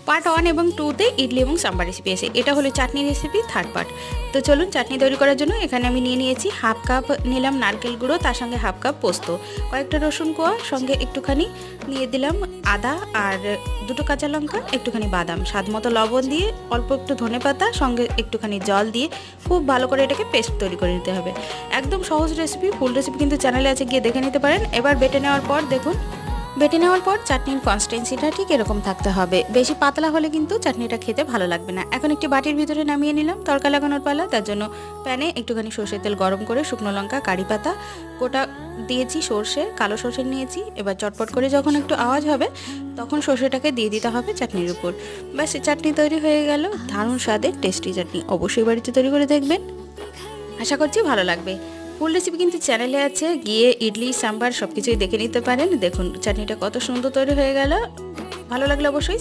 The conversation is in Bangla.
পার্ট 1 এবং 2-তে ইডলি এবং সাম্বার রেসিপি আছে। এটা হলো চাটনি রেসিপি থার্ড পার্ট। তো চলুন চাটনি তৈরি করার জন্য এখানে আমি নিয়ে নিয়েছি হাফ কাপ নিলাম নারকেল গুঁড়ো, তার সঙ্গে হাফ কাপ পোস্ত, কয়েকটা রসুন কোয়া, সঙ্গে একটুখানি নিয়ে দিলাম আদা আর দুটো কাঁচা লঙ্কা, একটুখানি বাদাম, স্বাদ মতো লবণ দিয়ে অল্প একটু ধনেপাতা, সঙ্গে একটুখানি জল দিয়ে খুব ভালো করে এটাকে পেস্ট তৈরি করে নিতে হবে। একদম সহজ রেসিপি, ফুল রেসিপি কিন্তু চ্যানেলে আছে, গিয়ে দেখে নিতে পারেন। এবার বেটে নেওয়ার পর দেখুন, বেটে নেওয়ার পর চাটনির কনসিস্টেন্সিটা ঠিক এরকম থাকতে হবে। বেশি পাতলা হলে কিন্তু চাটনিটা খেতে ভালো লাগবে না। এখন একটি বাটির ভিতরে নামিয়ে নিলাম। তড়কা লাগানোর পালা। তার জন্য প্যানে একটুখানি সর্ষের তেল গরম করে শুকনো লঙ্কা, কারি পাতা, গোটা দিয়েছি সর্ষে, কালো সর্ষে নিয়েছি। এবার চটপট করে যখন একটু আওয়াজ হবে তখন সর্ষেটাকে দিয়ে দিতে হবে চাটনির উপর। ব্যাস, চাটনি তৈরি হয়ে গেল। দারুণ স্বাদের টেস্টি চাটনি। অবশ্যই বাড়িতে তৈরি করে দেখবেন, আশা করছি ভালো লাগবে। ফুল রেসিপি কিন্তু চ্যানেলে আছে, গিয়ে ইডলি সাম্বার সব কিছুই দেখে নিতে পারেন। দেখুন চাটনিটা কত সুন্দর তৈরি হয়ে গেল। ভালো লাগলে অবশ্যই